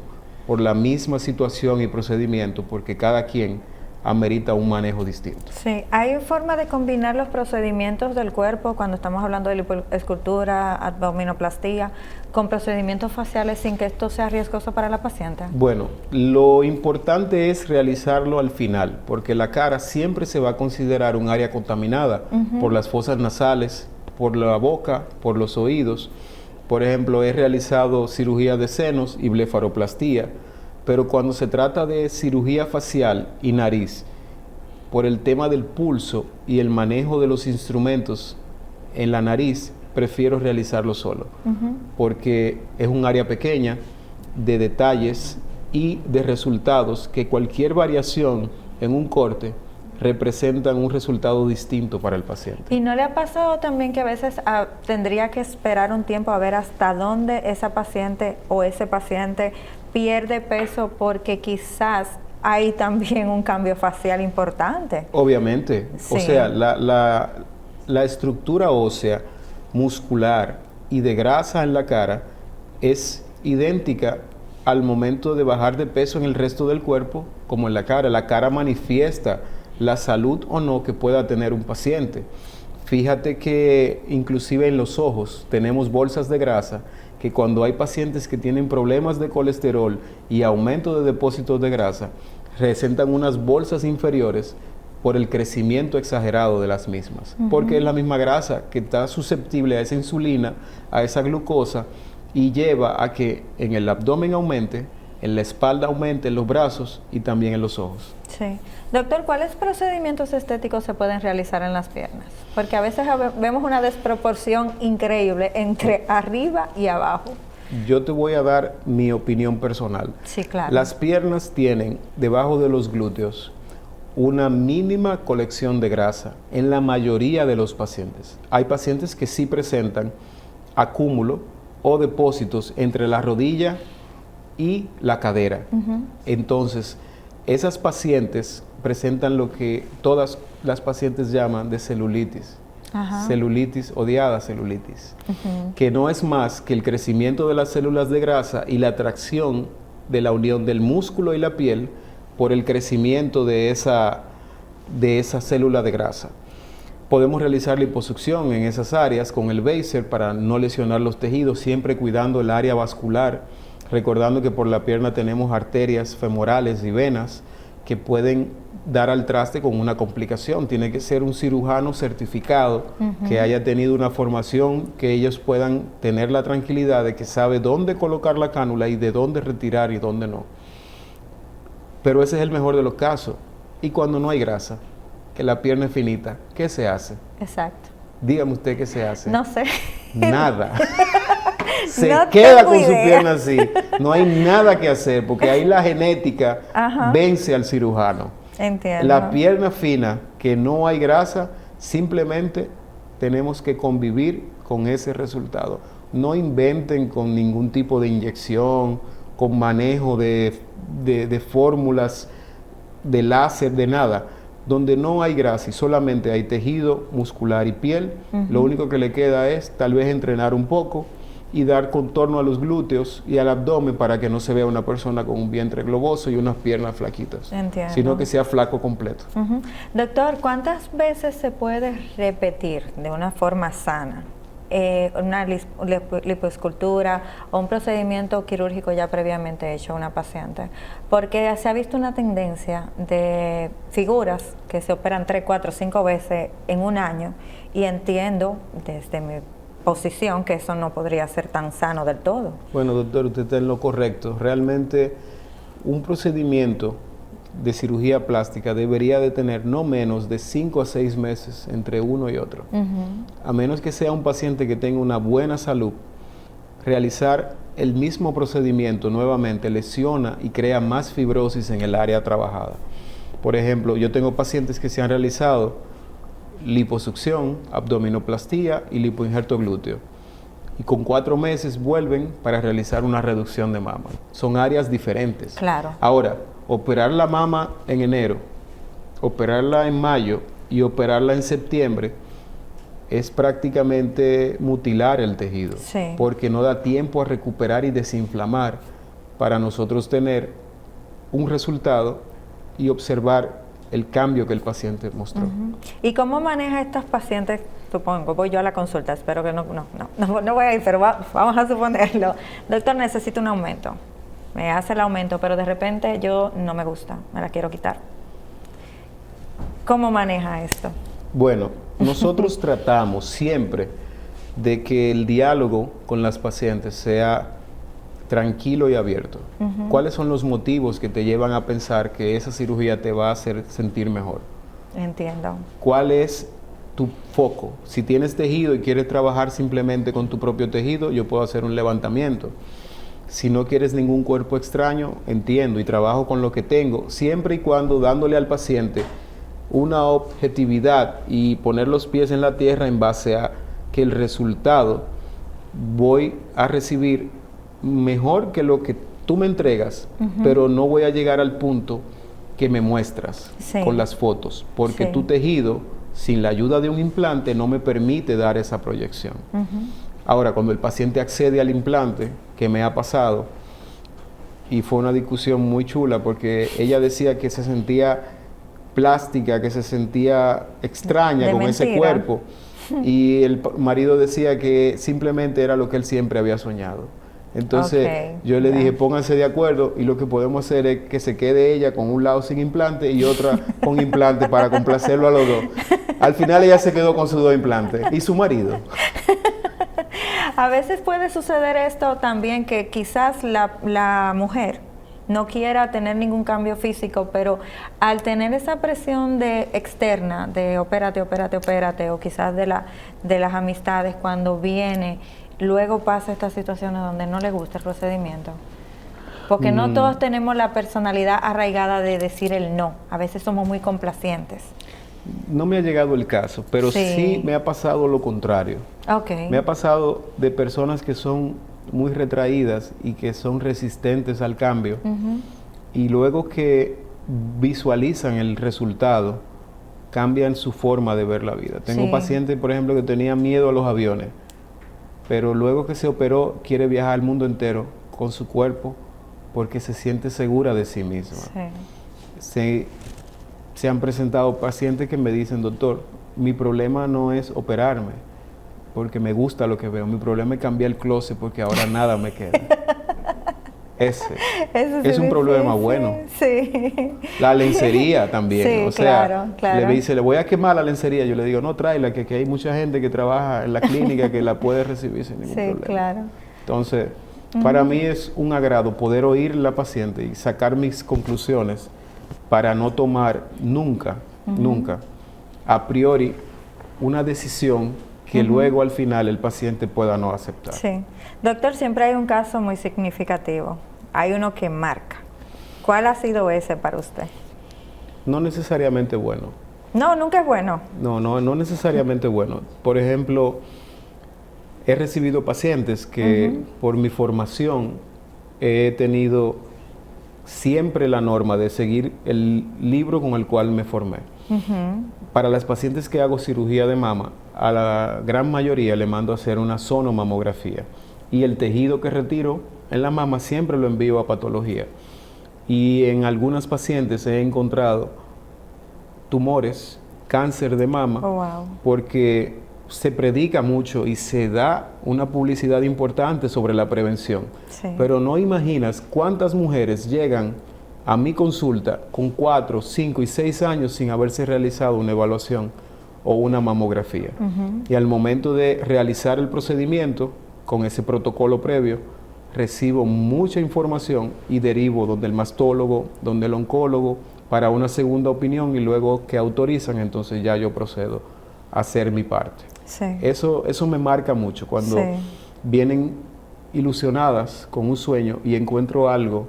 por la misma situación y procedimiento, porque cada quien amerita un manejo distinto. Sí, ¿hay forma de combinar los procedimientos del cuerpo cuando estamos hablando de lipoescultura, abdominoplastía, con procedimientos faciales sin que esto sea riesgoso para la paciente? Bueno, lo importante es realizarlo al final, porque la cara siempre se va a considerar un área contaminada por las fosas nasales, por la boca, por los oídos. Por ejemplo, he realizado cirugía de senos y blefaroplastía, pero cuando se trata de cirugía facial y nariz, por el tema del pulso y el manejo de los instrumentos en la nariz, prefiero realizarlo solo, porque es un área pequeña de detalles y de resultados que cualquier variación en un corte representan un resultado distinto para el paciente. ¿Y no le ha pasado también que a veces tendría que esperar un tiempo a ver hasta dónde esa paciente o ese paciente pierde peso porque quizás hay también un cambio facial importante? Obviamente. Sí. O sea, la estructura ósea, muscular y de grasa en la cara es idéntica al momento de bajar de peso en el resto del cuerpo como en la cara. La cara manifiesta la salud o no que pueda tener un paciente. Fíjate que inclusive en los ojos tenemos bolsas de grasa que cuando hay pacientes que tienen problemas de colesterol y aumento de depósitos de grasa, presentan unas bolsas inferiores por el crecimiento exagerado de las mismas, porque es la misma grasa que está susceptible a esa insulina, a esa glucosa, y lleva a que en el abdomen aumente, en la espalda aumente, en los brazos y también en los ojos. Sí. Doctor, ¿cuáles procedimientos estéticos se pueden realizar en las piernas? Porque a veces vemos una desproporción increíble entre arriba y abajo. Yo te voy a dar mi opinión personal. Sí, claro. Las piernas tienen debajo de los glúteos una mínima colección de grasa en la mayoría de los pacientes. Hay pacientes que sí presentan acúmulo o depósitos entre la rodilla y la cadera. Entonces, esas pacientes presentan lo que todas las pacientes llaman de celulitis. Celulitis, odiada celulitis, que no es más que el crecimiento de las células de grasa y la atracción de la unión del músculo y la piel por el crecimiento de esa célula de grasa. Podemos realizar liposucción en esas áreas con el Baser para no lesionar los tejidos, siempre cuidando el área vascular, recordando que por la pierna tenemos arterias femorales y venas que pueden dar al traste con una complicación. Tiene que ser un cirujano certificado que haya tenido una formación, que ellos puedan tener la tranquilidad de que sabe dónde colocar la cánula y de dónde retirar y dónde no. Pero ese es el mejor de los casos. Y cuando no hay grasa, que la pierna es finita, ¿qué se hace? Exacto. Dígame usted qué se hace. No sé. Nada. Se No queda tengo con su idea. pierna así. No hay nada que hacer porque ahí la genética vence al cirujano. Entiendo. La pierna fina, que no hay grasa, simplemente tenemos que convivir con ese resultado. No inventen con ningún tipo de inyección, con manejo de fórmulas, de láser, de nada. Donde no hay grasa y solamente hay tejido muscular y piel, lo único que le queda es tal vez entrenar un poco y dar contorno a los glúteos y al abdomen para que no se vea una persona con un vientre globoso y unas piernas flaquitas, Entiendo. sino que sea flaco completo. Doctor, ¿cuántas veces se puede repetir de una forma sana una lipoescultura o un procedimiento quirúrgico ya previamente hecho a una paciente? Porque se ha visto una tendencia de figuras que se operan 3, 4, 5 veces en un año, y entiendo desde mi posición que eso no podría ser tan sano del todo. Bueno, doctor, usted está en lo correcto. Realmente un procedimiento de cirugía plástica debería de tener no menos de 5 a 6 meses entre uno y otro. A menos que sea un paciente que tenga una buena salud, realizar el mismo procedimiento nuevamente lesiona y crea más fibrosis en el área trabajada. Por ejemplo, yo tengo pacientes que se han realizado liposucción, abdominoplastía y lipoinjerto glúteo, y con 4 meses vuelven para realizar una reducción de mama. Son áreas diferentes. Claro. Ahora, operar la mama en enero, operarla en mayo y operarla en septiembre es prácticamente mutilar el tejido, sí, porque no da tiempo a recuperar y desinflamar para nosotros tener un resultado y observar el cambio que el paciente mostró. ¿Y cómo maneja estas pacientes? Supongo, voy yo a la consulta, espero que no voy a ir, pero vamos a suponerlo. Doctor, necesito un aumento. Me hace el aumento, pero de repente yo no me gusta, me la quiero quitar. ¿Cómo maneja esto? Bueno, nosotros tratamos siempre de que el diálogo con las pacientes sea tranquilo y abierto. ¿Cuáles son los motivos que te llevan a pensar que esa cirugía te va a hacer sentir mejor? Entiendo. ¿Cuál es tu foco? Si tienes tejido y quieres trabajar simplemente con tu propio tejido, yo puedo hacer un levantamiento. Si no quieres ningún cuerpo extraño, entiendo y trabajo con lo que tengo, siempre y cuando dándole al paciente una objetividad y poner los pies en la tierra en base a que el resultado voy a recibir mejor que lo que tú me entregas, pero no voy a llegar al punto que me muestras con las fotos, porque tu tejido, sin la ayuda de un implante, no me permite dar esa proyección. Ahora, cuando el paciente accede al implante, que me ha pasado, y fue una discusión muy chula, porque ella decía que se sentía plástica, que se sentía extraña con ese cuerpo, y el marido decía que simplemente era lo que él siempre había soñado. Entonces yo le dije, pónganse de acuerdo y lo que podemos hacer es que se quede ella con un lado sin implante y otra con implante para complacerlo a los dos. Al final ella se quedó con sus 2 implantes y su marido. A veces puede suceder esto también, que quizás la mujer no quiera tener ningún cambio físico, pero al tener esa presión externa de opérate, o quizás de las amistades, cuando viene, luego pasa estas situaciones donde no le gusta el procedimiento. Porque no todos tenemos la personalidad arraigada de decir el no. A veces somos muy complacientes. No me ha llegado el caso, pero sí me ha pasado lo contrario. Me ha pasado de personas que son muy retraídas y que son resistentes al cambio, y luego que visualizan el resultado, cambian su forma de ver la vida. Tengo un paciente, por ejemplo, que tenía miedo a los aviones, pero luego que se operó quiere viajar al mundo entero con su cuerpo porque se siente segura de sí misma. Se han presentado pacientes que me dicen, doctor, mi problema no es operarme porque me gusta lo que veo, mi problema es cambiar el closet porque ahora nada me queda. Ese es un problema bueno. La lencería también, o sea, le dice, le voy a quemar la lencería, yo le digo, no, tráela, que hay mucha gente que trabaja en la clínica que la puede recibir sin ningún problema. Entonces, para mí es un agrado poder oír a la paciente y sacar mis conclusiones para no tomar nunca a priori una decisión que luego al final el paciente pueda no aceptar. Doctor, siempre hay un caso muy significativo. Hay uno que marca. ¿Cuál ha sido ese para usted? No necesariamente bueno. No, nunca es bueno. No necesariamente bueno. Por ejemplo, he recibido pacientes que por mi formación he tenido siempre la norma de seguir el libro con el cual me formé. Para las pacientes que hago cirugía de mama, a la gran mayoría le mando a hacer una sonomamografía. y el tejido que retiro en la mama siempre lo envío a patología. Y en algunas pacientes he encontrado tumores, cáncer de mama, porque se predica mucho y se da una publicidad importante sobre la prevención. Pero no imaginas cuántas mujeres llegan a mi consulta con 4, 5 y 6 años sin haberse realizado una evaluación o una mamografía. Y al momento de realizar el procedimiento, con ese protocolo previo, recibo mucha información y derivo donde el mastólogo, donde el oncólogo, para una segunda opinión, y luego que autorizan, entonces ya yo procedo a hacer mi parte. Eso me marca mucho cuando vienen ilusionadas con un sueño y encuentro algo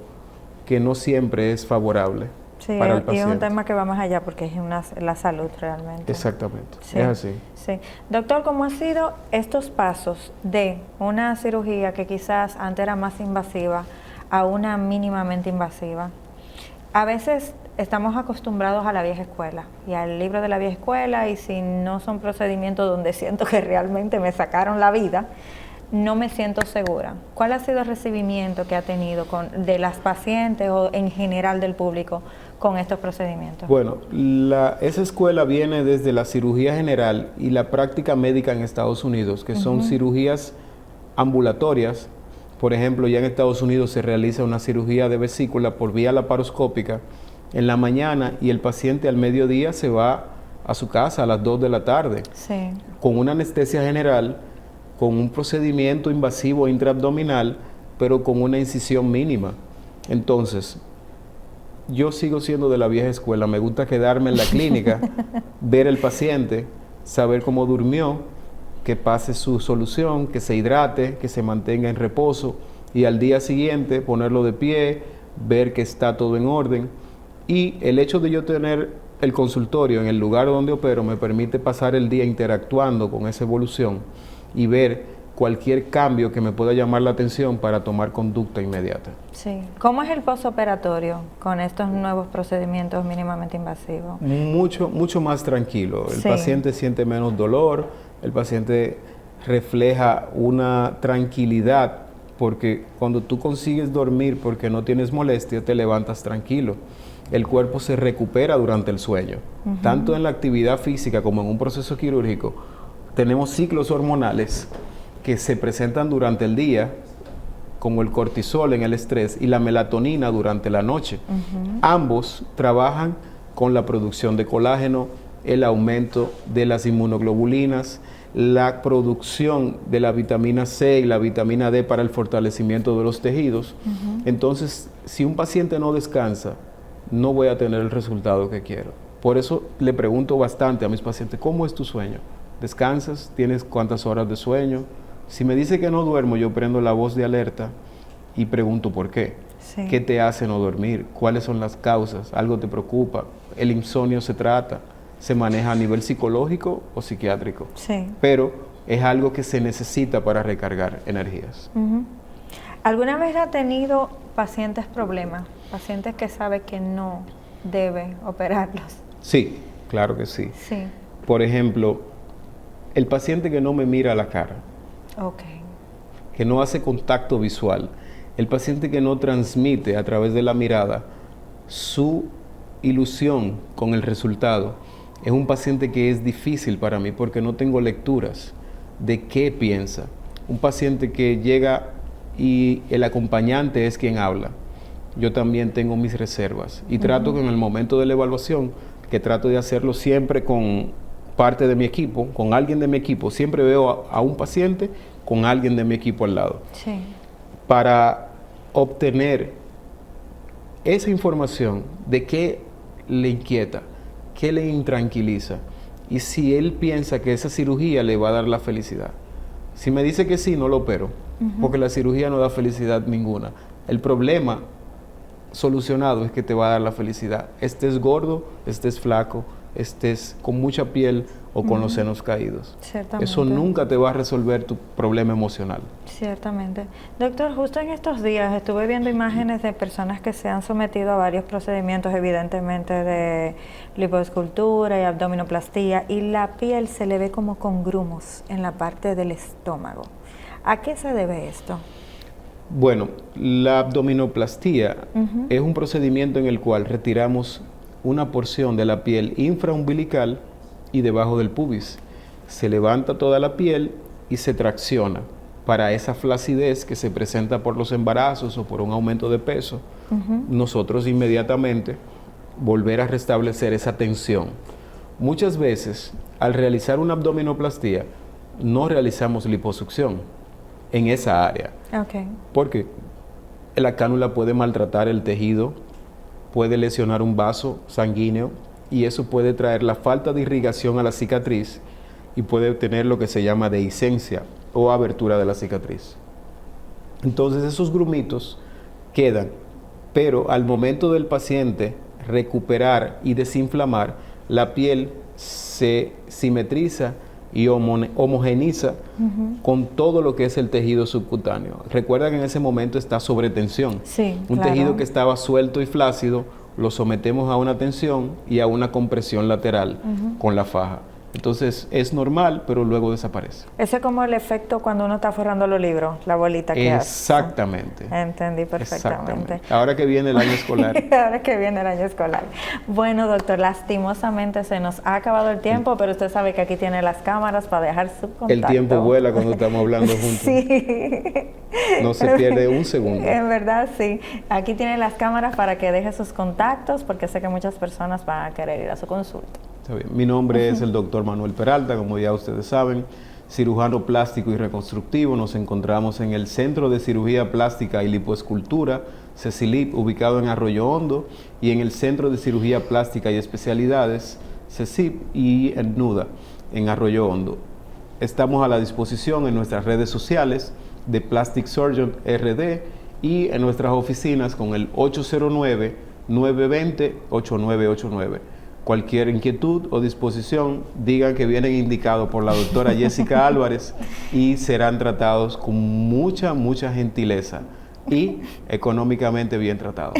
que no siempre es favorable para el paciente. Y es un tema que va más allá porque es la salud realmente. Exactamente, es así. Doctor, ¿cómo han sido estos pasos de una cirugía que quizás antes era más invasiva a una mínimamente invasiva? A veces estamos acostumbrados a la vieja escuela y al libro de la vieja escuela, y si no son procedimientos donde siento que realmente me sacaron la vida, no me siento segura. ¿Cuál ha sido el recibimiento que ha tenido de las pacientes o en general del público con estos procedimientos? Bueno, esa escuela viene desde la cirugía general y la práctica médica en Estados Unidos, que son cirugías ambulatorias. Por ejemplo, ya en Estados Unidos se realiza una cirugía de vesícula por vía laparoscópica en la mañana y el paciente al mediodía se va a su casa a las 2 de la tarde con una anestesia general, con un procedimiento invasivo intraabdominal, pero con una incisión mínima. Entonces, yo sigo siendo de la vieja escuela. Me gusta quedarme en la clínica, ver el paciente, saber cómo durmió, que pase su solución, que se hidrate, que se mantenga en reposo, y al día siguiente ponerlo de pie, ver que está todo en orden. Y el hecho de yo tener el consultorio en el lugar donde opero me permite pasar el día interactuando con esa evolución y ver cualquier cambio que me pueda llamar la atención para tomar conducta inmediata. ¿Cómo es el postoperatorio con estos nuevos procedimientos mínimamente invasivos? Mucho más tranquilo. El paciente siente menos dolor, el paciente refleja una tranquilidad, porque cuando tú consigues dormir porque no tienes molestia, te levantas tranquilo. El cuerpo se recupera durante el sueño. Tanto en la actividad física como en un proceso quirúrgico, tenemos ciclos hormonales que se presentan durante el día, como el cortisol en el estrés y la melatonina durante la noche. Ambos trabajan con la producción de colágeno, el aumento de las inmunoglobulinas, la producción de la vitamina C y la vitamina D para el fortalecimiento de los tejidos. Entonces, si un paciente no descansa, no voy a tener el resultado que quiero. Por eso le pregunto bastante a mis pacientes, ¿cómo es tu sueño? ¿Descansas? ¿Tienes cuántas horas de sueño? Si me dice que no duermo, yo prendo la voz de alerta y pregunto por qué. ¿Qué te hace no dormir? ¿Cuáles son las causas? ¿Algo te preocupa? ¿El insomnio se trata? ¿Se maneja a nivel psicológico o psiquiátrico? Pero es algo que se necesita para recargar energías. ¿Alguna vez ha tenido pacientes problemas? Pacientes que sabe que no debe operarlos. Sí, claro que sí. Por ejemplo, el paciente que no me mira a la cara, que no hace contacto visual, el paciente que no transmite a través de la mirada su ilusión con el resultado, es un paciente que es difícil para mí porque no tengo lecturas de qué piensa. Un paciente que llega y el acompañante es quien habla. Yo también tengo mis reservas y trato que en el momento de la evaluación, que trato de hacerlo siempre con parte de mi equipo, con alguien de mi equipo, siempre veo a un paciente con alguien de mi equipo al lado, para obtener esa información de qué le inquieta, qué le intranquiliza, y si él piensa que esa cirugía le va a dar la felicidad. Si me dice que sí, no lo opero, porque la cirugía no da felicidad ninguna. El problema solucionado es que te va a dar la felicidad. Estés gordo, estés flaco, estés con mucha piel o con los senos caídos. Eso nunca te va a resolver tu problema emocional. Ciertamente. Doctor, justo en estos días estuve viendo imágenes de personas que se han sometido a varios procedimientos, evidentemente de lipoescultura y abdominoplastía, y la piel se le ve como con grumos en la parte del estómago. ¿A qué se debe esto? Bueno, la abdominoplastía es un procedimiento en el cual retiramos una porción de la piel infraumbilical y debajo del pubis. Se levanta toda la piel y se tracciona para esa flacidez que se presenta por los embarazos o por un aumento de peso. Nosotros inmediatamente volver a restablecer esa tensión. Muchas veces, al realizar una abdominoplastía, no realizamos liposucción en esa área. Okay. Porque la cánula puede maltratar el tejido, puede lesionar un vaso sanguíneo y eso puede traer la falta de irrigación a la cicatriz y puede tener lo que se llama dehiscencia o abertura de la cicatriz. Entonces esos grumitos quedan, pero al momento del paciente recuperar y desinflamar, la piel se simetriza y homogeniza con todo lo que es el tejido subcutáneo. Recuerda que en ese momento está sobre tensión. Sí, un claro. tejido que estaba suelto y flácido, lo sometemos a una tensión y a una compresión lateral con la faja. Entonces es normal, pero luego desaparece. Ese es como el efecto cuando uno está forrando los libros, la bolita que hace. Exactamente. Entendí perfectamente. Ahora que viene el año escolar. Ahora que viene el año escolar. Bueno, doctor, lastimosamente se nos ha acabado el tiempo, pero usted sabe que aquí tiene las cámaras para dejar su contacto. El tiempo vuela cuando estamos hablando juntos. Sí. No se pierde un segundo. En verdad, sí. Aquí tiene las cámaras para que deje sus contactos, porque sé que muchas personas van a querer ir a su consulta. Está bien. Mi nombre es el doctor Manuel Peralta, como ya ustedes saben, cirujano plástico y reconstructivo. Nos encontramos en el Centro de Cirugía Plástica y Lipoescultura, CECILIP, ubicado en Arroyo Hondo, y en el Centro de Cirugía Plástica y Especialidades, CECIP, y en NUDA, en Arroyo Hondo. Estamos a la disposición en nuestras redes sociales de Plastic Surgeon RD y en nuestras oficinas con el 809-920-8989. Cualquier inquietud o disposición, digan que vienen indicados por la doctora Jessica Álvarez y serán tratados con mucha gentileza y económicamente bien tratados.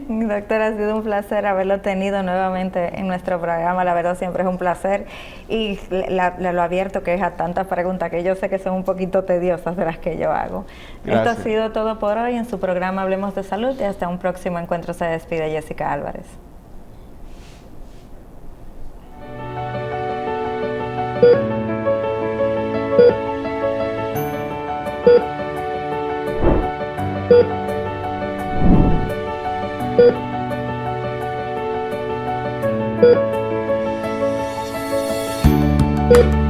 Doctora, ha sido un placer haberlo tenido nuevamente en nuestro programa. La verdad siempre es un placer y lo abierto que es a tantas preguntas que yo sé que son un poquito tediosas de las que yo hago. Gracias. Esto ha sido todo por hoy en su programa Hablemos de Salud y hasta un próximo encuentro. Se despide Jessica Álvarez. Thank you.